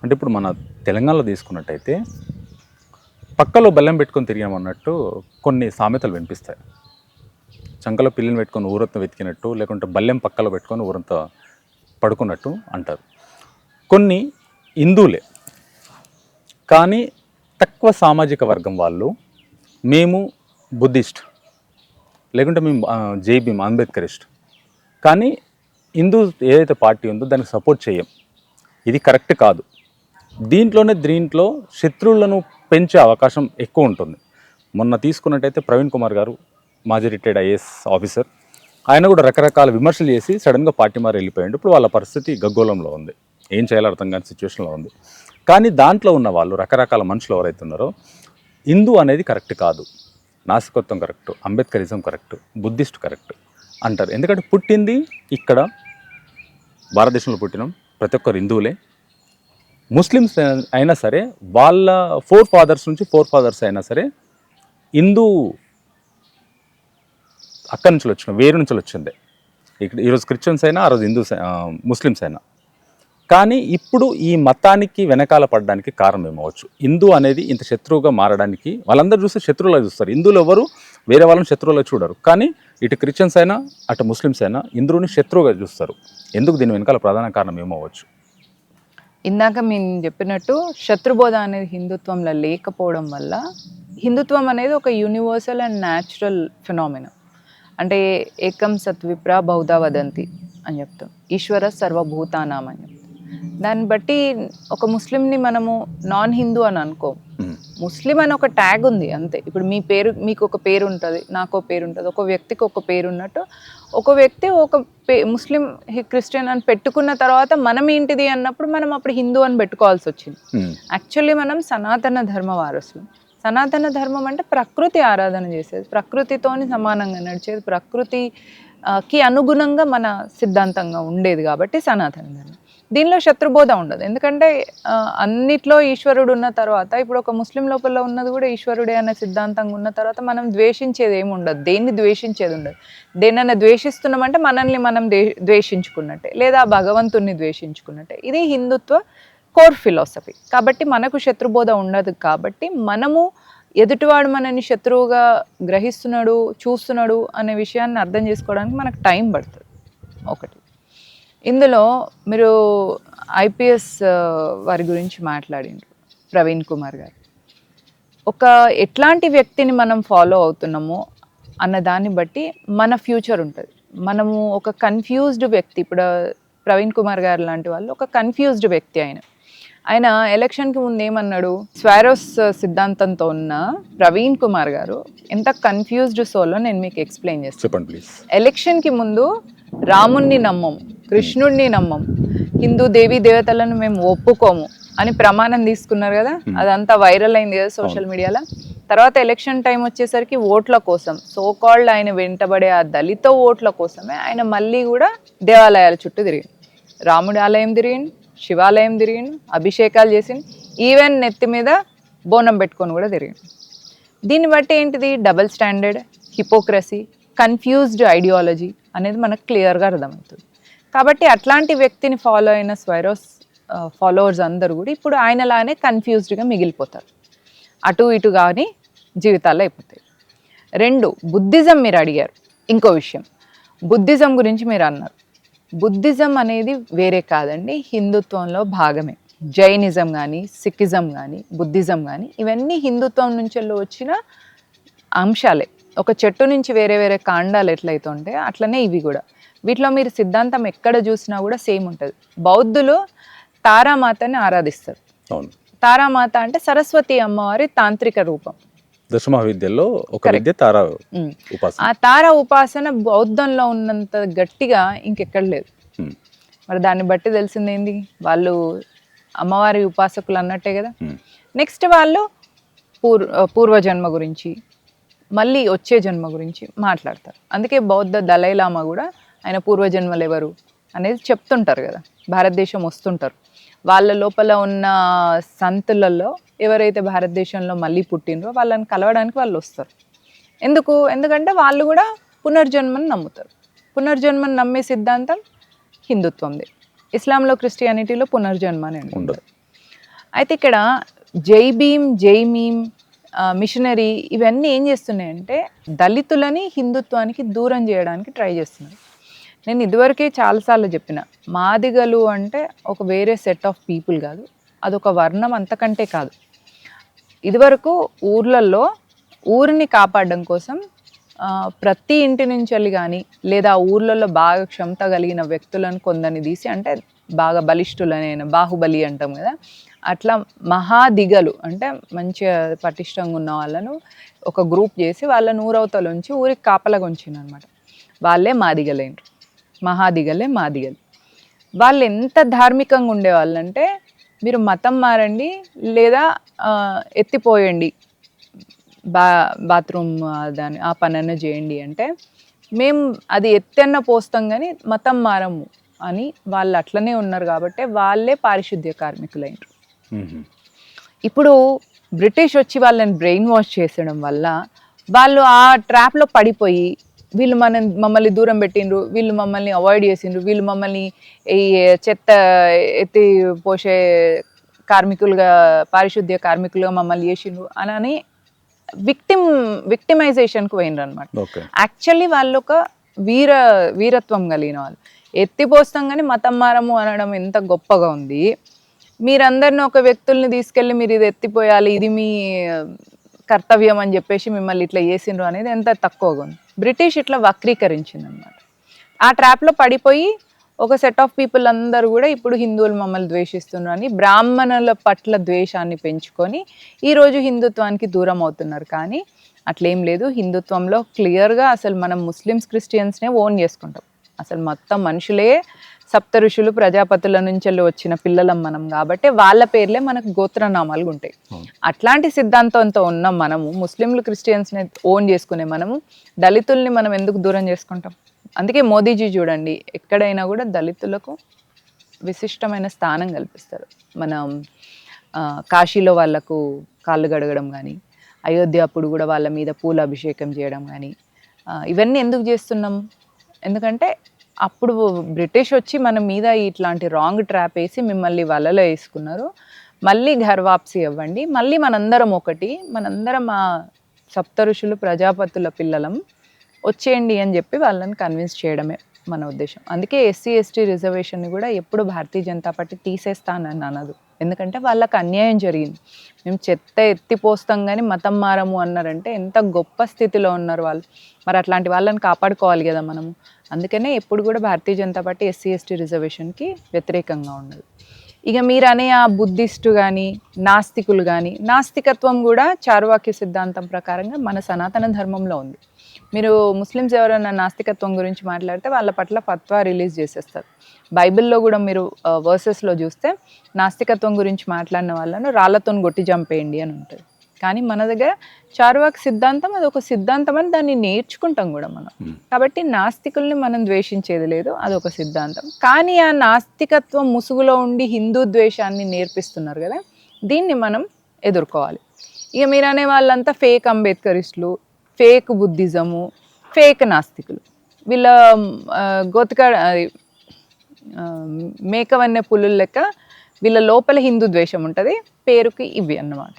అంటే ఇప్పుడు మన తెలంగాణలో తీసుకున్నట్టయితే పక్కలో బెల్లం పెట్టుకొని తిరిగామన్నట్టు కొన్ని సామెతలు వినిపిస్తాయి. చంకలో పిల్లిని పెట్టుకొని ఊరంతా వెతికినట్టు, లేకుంటే బల్లెం పక్కలో పెట్టుకొని ఊరంతా పడుకున్నట్టు అంటారు. కొన్ని హిందువులే కానీ తక్కువ సామాజిక వర్గం వాళ్ళు, మేము బుద్ధిస్ట్, లేకుంటే మేము జై భీమ్ అంబేద్కరిస్ట్, కానీ హిందూ ఏదైతే పార్టీ ఉందో దానికి సపోర్ట్ చేయం. ఇది కరెక్ట్ కాదు. దీంట్లో శత్రువులను పెంచే అవకాశం ఎక్కువ ఉంటుంది. మొన్న తీసుకున్నట్టయితే ప్రవీణ్ కుమార్ గారు, మాజీ రిటైర్డ్ ఐఏఎస్ ఆఫీసర్, ఆయన కూడా రకరకాల విమర్శలు చేసి సడన్గా పార్టీ మారి వెళ్ళిపోయాడు. ఇప్పుడు వాళ్ళ పరిస్థితి గగ్గోలంలో ఉంది, ఏం చేయాలో అర్థం కాని సిచ్యువేషన్లో ఉంది. కానీ దాంట్లో ఉన్న వాళ్ళు రకరకాల మనుషులు ఎవరైతే ఉన్నారో, హిందూ అనేది కరెక్ట్ కాదు, నాస్తికత్వం correct, Ambedkarism correct, Buddhist correct అంటారు. ఎందుకంటే పుట్టింది ఇక్కడ భారతదేశంలో పుట్టినాం, ప్రతి ఒక్కరు హిందువులే. ముస్లిమ్స్ అయినా సరే వాళ్ళ ఫోర్ ఫాదర్స్ అయినా సరే హిందూ అక్కడి నుంచి వచ్చిన వేరు నుంచి వచ్చిందే. ఇక్కడ ఈరోజు క్రిస్టియన్స్ అయినా, ఆ రోజు ముస్లిమ్స్ అయినా. కానీ ఇప్పుడు ఈ మతానికి వెనకాల పడడానికి కారణం ఏమవచ్చు? హిందూ అనేది ఇంత శత్రువుగా మారడానికి వాళ్ళందరూ చూస్తే శత్రువులా చూస్తారు. హిందువులు ఎవరు వేరే వాళ్ళని శత్రువులా చూడరు. కానీ ఇటు క్రిస్టియన్స్ అయినా అటు ముస్లిమ్స్ అయినా హిందువుని శత్రువుగా చూస్తారు. ఎందుకు? దీని వెనకాల ప్రధాన కారణం ఏమవచ్చు? ఇందాక మేము చెప్పినట్టు శత్రుబోధ అనేది హిందుత్వంలో లేకపోవడం వల్ల, హిందుత్వం అనేది ఒక యూనివర్సల్ అండ్ న్యాచురల్ ఫినామినా. అంటే ఏకం సత్విప్ర బహుధా వదంతి అని చెప్తాం, ఈశ్వర సర్వభూతానాం అని చెప్తాం. దాన్ని బట్టి ఒక ముస్లింని మనము నాన్ హిందూ అని అనుకోం. ముస్లిం అని ఒక ట్యాగ్ ఉంది అంతే. ఇప్పుడు మీ పేరు, మీకు ఒక పేరు ఉంటుంది, నాకు పేరు ఉంటుంది, ఒక వ్యక్తికి ఒక పేరు ఉన్నట్టు ఒక వ్యక్తి ఒక ముస్లిం క్రిస్టియన్ అని పెట్టుకున్న తర్వాత మనం ఏంటిది అన్నప్పుడు మనం అప్పుడు హిందూ అని పెట్టుకోవాల్సి వచ్చింది. యాక్చువల్లీ మనం సనాతన ధర్మ వారసులు. సనాతన ధర్మం అంటే ప్రకృతి ఆరాధన చేసేది, ప్రకృతితోని సమానంగా నడిచేది, ప్రకృతికి అనుగుణంగా మన సిద్ధాంతంగా ఉండేది కాబట్టి సనాతన ధర్మం. దీనిలో శత్రుబోధ ఉండదు. ఎందుకంటే అన్నిట్లో ఈశ్వరుడు ఉన్న తర్వాత, ఇప్పుడు ఒక ముస్లిం లోపల ఉన్నది కూడా ఈశ్వరుడే అనే సిద్ధాంతంగా ఉన్న తర్వాత మనం ద్వేషించేది ఏమి ఉండదు, దేన్ని ద్వేషించేది ఉండదు. దేన్నైనా ద్వేషిస్తున్నామంటే మనల్ని మనం ద్వేషించుకున్నట్టే, లేదా భగవంతుణ్ణి ద్వేషించుకున్నట్టే. ఇది హిందుత్వ కోర్ ఫిలాసఫీ. కాబట్టి మనకు శత్రుబోధ ఉండదు. కాబట్టి మనము ఎదుటివాడు మనని శత్రువుగా గ్రహిస్తున్నాడు, చూస్తున్నాడు అనే విషయాన్ని అర్థం చేసుకోవడానికి మనకు టైం పడుతుంది. ఒకటి. ఇందులో మీరు ఐపీఎస్ వారి గురించి మాట్లాడిండ్రు, ప్రవీణ్ కుమార్ గారు. ఒక ఎట్లాంటి వ్యక్తిని మనం ఫాలో అవుతున్నామో అన్న దాన్ని బట్టి మన ఫ్యూచర్ ఉంటుంది. మనము ఒక కన్ఫ్యూజ్డ్ వ్యక్తి, ఇప్పుడు ప్రవీణ్ కుమార్ గారు లాంటి వాళ్ళు ఒక కన్ఫ్యూజ్డ్ వ్యక్తి. ఆయన ఎలక్షన్కి ముందు ఏమన్నాడు? స్వారోస్ సిద్ధాంతంతో ఉన్న ప్రవీణ్ కుమార్ గారు ఎంత కన్ఫ్యూజ్డ్ సోలో నేను మీకు ఎక్స్ప్లెయిన్ చేస్తాను. చెప్పండి ప్లీజ్. ఎలక్షన్కి ముందు రాముణ్ణి నమ్మం, కృష్ణుడిని నమ్మం, హిందూ దేవీ దేవతలను మేము ఒప్పుకోము అని ప్రమాణం తీసుకున్నారు కదా. అదంతా వైరల్ అయింది కదా సోషల్ మీడియాలో. తర్వాత ఎలక్షన్ టైం వచ్చేసరికి ఓట్ల కోసం, సోకాల్డ్ ఆయన వెంటబడే ఆ దళిత ఓట్ల కోసమే ఆయన మళ్ళీ కూడా దేవాలయాల చుట్టూ తిరిగింది. రాముడి ఆలయం తిరిగింది, శివాలయం తిరిగిండు, అభిషేకాలు చేసిండు, ఈవెన్ నెత్తి మీద బోనం పెట్టుకొని కూడా తిరిగిండు. దీన్ని బట్టి ఏంటిది? Double standard, hypocrisy, confused ideology అనేది మనకు క్లియర్గా అర్థమవుతుంది. కాబట్టి అట్లాంటి వ్యక్తిని ఫాలో అయిన స్వైరోస్ ఫాలోవర్స్ అందరూ కూడా ఇప్పుడు ఆయనలానే కన్ఫ్యూజ్డ్గా మిగిలిపోతారు, అటు ఇటు కానీ జీవితాల్లో అయిపోతాయి. రెండు, బుద్ధిజం మీరు అడిగారు. ఇంకో విషయం, బుద్ధిజం గురించి మీరు అన్నారు. బుద్ధిజం అనేది వేరే కాదండి, హిందుత్వంలో భాగమే. జైనిజం కానీ, సిక్కిజం కానీ, బుద్ధిజం కానీ ఇవన్నీ హిందుత్వం నుంచి వచ్చిన అంశాలే. ఒక చెట్టు నుంచి వేరే వేరే కాండాలు ఎట్లయితే ఉంటాయో అట్లనే ఇవి కూడా. వీటిలో మీరు సిద్ధాంతం ఎక్కడ చూసినా కూడా సేమ్ ఉంటుంది. బౌద్ధులు తారామాతని ఆరాధిస్తారు. తారామాత అంటే సరస్వతి అమ్మవారి తాంత్రిక రూపం. దశమహావిద్యల్లో ఒక విద్య తారా ఉపాసన. ఆ తారా ఉపాసన బౌద్ధంలో ఉన్నంత గట్టిగా ఇంకెక్కడ లేదు. మరి దాన్ని బట్టి తెలిసింది ఏంది? వాళ్ళు అమ్మవారి ఉపాసకులు అన్నట్టే కదా. నెక్స్ట్ వాళ్ళు పూర్వజన్మ గురించి, మళ్ళీ వచ్చే జన్మ గురించి మాట్లాడతారు. అందుకే బౌద్ధ దలైలామా కూడా ఆయన పూర్వజన్మలు ఎవరు అనేది చెప్తుంటారు కదా, భారతదేశం వస్తుంటారు. వాళ్ళ లోపల ఉన్న సంతులలో ఎవరైతే భారతదేశంలో మళ్ళీ పుట్టినరో వాళ్ళని కలవడానికి వాళ్ళు వస్తారు. ఎందుకంటే వాళ్ళు కూడా పునర్జన్మను నమ్ముతారు. పునర్జన్మను నమ్మే సిద్ధాంతం హిందుత్వంది. ఇస్లాంలో, క్రిస్టియానిటీలో పునర్జన్మ అనేది ఉండదు. అయితే ఇక్కడ జై భీమ్, జై మీమ్, మిషనరీ ఇవన్నీ ఏం చేస్తున్నాయంటే దళితులని హిందుత్వానికి దూరం చేయడానికి ట్రై చేస్తున్నారు. నేను ఇదివరకే చాలాసార్లు చెప్పిన, మాదిగలు అంటే ఒక వేరే సెట్ ఆఫ్ పీపుల్ కాదు, అదొక వర్ణం, అంతకంటే కాదు. ఇదివరకు ఊర్లలో ఊరిని కాపాడడం కోసం ప్రతి ఇంటి నుంచి వెళ్ళి కానీ లేదా ఊర్లలో బాగా క్షమత కలిగిన వ్యక్తులను కొందరిని తీసి, అంటే బాగా బలిష్ఠులనైన బాహుబలి అంటాం కదా, అట్లా మహాదిగలు అంటే మంచిగా పటిష్టంగా ఉన్న వాళ్ళను ఒక గ్రూప్ చేసి వాళ్ళ ఊరవతల ఉంచి ఊరికి కాపలాగా ఉంచింది అనమాట. వాళ్ళే మాదిగలేండ్రు, మహాదిగలే మాదిగలు. వాళ్ళు ఎంత ధార్మికంగా ఉండేవాళ్ళంటే, మీరు మతం మారండి లేదా ఎత్తిపోయండి, బాత్రూమ్ దాని ఆ పనన్న చేయండి అంటే, మేము అది ఎత్తన్న పోస్తాం కానీ మతం మారము అని వాళ్ళు అట్లనే ఉన్నారు. కాబట్టి వాళ్ళే పారిశుద్ధ్య కార్మికులైనరు. ఇప్పుడు బ్రిటిష్ వచ్చి వాళ్ళని బ్రెయిన్ వాష్ చేసడం వల్ల వాళ్ళు ఆ ట్రాప్లో పడిపోయి, వీళ్ళు మమ్మల్ని దూరం పెట్టిండ్రు, వీళ్ళు మమ్మల్ని అవాయిడ్ చేసిండ్రు, వీళ్ళు మమ్మల్ని ఈ చెత్త ఎత్తి పోసే కార్మికులుగా, పారిశుద్ధ్య కార్మికులుగా మమ్మల్ని చేసిండ్రు అని విక్టిమైజేషన్కి పోయినరు అనమాట. యాక్చువల్లీ వాళ్ళు ఒక వీరత్వం కలిగిన వాళ్ళు. ఎత్తిపోస్తాం కానీ మతం మారము అనడం ఎంత గొప్పగా ఉంది. మీరందరిని ఒక వ్యక్తుల్ని తీసుకెళ్ళి మీరు ఇది ఎత్తిపోయాలి, ఇది మీ కర్తవ్యం అని చెప్పేసి మిమ్మల్ని ఇట్లా చేసిండ్రు అనేది ఎంత తక్కువగా ఉంది. బ్రిటిష్ ఇట్లా వక్రీకరించింది అనమాట. ఆ ట్రాప్లో పడిపోయి ఒక సెట్ ఆఫ్ పీపుల్ అందరూ కూడా ఇప్పుడు హిందువులు మమ్మల్ని ద్వేషిస్తున్నారు అని బ్రాహ్మణుల పట్ల ద్వేషాన్ని పెంచుకొని ఈరోజు హిందుత్వానికి దూరం అవుతున్నారు. కానీ అట్లేం లేదు. హిందుత్వంలో క్లియర్గా అసలు మనం ముస్లిమ్స్, క్రిస్టియన్స్నే ఓన్ చేసుకుంటాం. అసలు మొత్తం మనుషులే సప్త ఋషులు, ప్రజాపతుల నుంచి వచ్చిన పిల్లలం మనం. కాబట్టి వాళ్ళ పేర్లే మనకు గోత్రనామాలు ఉంటాయి. అట్లాంటి సిద్ధాంతంతో ఉన్నాం మనము. ముస్లింలు, క్రిస్టియన్స్ని ఓన్ చేసుకునే మనము దళితుల్ని మనం ఎందుకు దూరం చేసుకుంటాం? అందుకే మోదీజీ చూడండి, ఎక్కడైనా కూడా దళితులకు విశిష్టమైన స్థానం కల్పిస్తారు. మనం కాశీలో వాళ్ళకు కాళ్ళు గడగడం కానీ, అయోధ్య అప్పుడు కూడా వాళ్ళ మీద పూల అభిషేకం చేయడం కానీ, ఇవన్నీ ఎందుకు చేస్తున్నాం? ఎందుకంటే అప్పుడు బ్రిటిష్ వచ్చి మన మీద ఇట్లాంటి రాంగ్ ట్రాప్ వేసి మిమ్మల్ని వలలో వేసుకున్నారు. మళ్ళీ ఘర్వాప్సి అవ్వండి, మళ్ళీ మనందరం ఒకటి, మనందరం ఆ సప్త ఋషులు, ప్రజాపతుల పిల్లలం, వచ్చేయండి అని చెప్పి వాళ్ళని కన్విన్స్ చేయడమే మన ఉద్దేశం. అందుకే ఎస్సీ ఎస్టీ రిజర్వేషన్ని కూడా ఎప్పుడు భారతీయ జనతా పార్టీ తీసేస్తానని అనదు. ఎందుకంటే వాళ్ళకి అన్యాయం జరిగింది. మేము చెత్త ఎత్తిపోస్తాం కానీ మతం మారము అన్నారంటే ఎంత గొప్ప స్థితిలో ఉన్నారు వాళ్ళు. మరి అట్లాంటి వాళ్ళని కాపాడుకోవాలి కదా మనము. అందుకనే ఎప్పుడు కూడా Bharatiya Janata party SC ST రిజర్వేషన్కి వ్యతిరేకంగా ఉండదు. ఇక మీరు అనే ఆ బుద్ధిస్టు కానీ, నాస్తికులు కానీ, నాస్తికత్వం కూడా చార్వాక్య సిద్ధాంతం ప్రకారంగా మన సనాతన ధర్మంలో ఉంది. మీరు ముస్లిమ్స్ ఎవరైనా నాస్తికత్వం గురించి మాట్లాడితే వాళ్ళ పట్ల ఫత్వా రిలీజ్ చేసేస్తారు. బైబిల్లో కూడా మీరు వర్సెస్లో చూస్తే నాస్తికత్వం గురించి మాట్లాడిన వాళ్ళను రాళ్లతో కొట్టి చంపేయండి అని ఉంటుంది. కానీ మన దగ్గర చార్వాక్ సిద్ధాంతం అది ఒక సిద్ధాంతం అని దాన్ని నేర్చుకుంటాం కూడా మనం. కాబట్టి నాస్తికుల్ని మనం ద్వేషించేది లేదు, అదొక సిద్ధాంతం. కానీ ఆ నాస్తికత్వం ముసుగులో ఉండి హిందూ ద్వేషాన్ని నేర్పిస్తున్నారు కదా, దీన్ని మనం ఎదుర్కోవాలి. ఇక మీరు అనే వాళ్ళంతా ఫేక్ అంబేద్కరిస్టులు, ఫేక్ బుద్ధిజము, ఫేక్ నాస్తికులు. వీళ్ళ గోతిక మేకవన్య పులుల లెక్క వీళ్ళ లోపల హిందూ ద్వేషం ఉంటుంది, పేరుకి ఇవి అన్నమాట.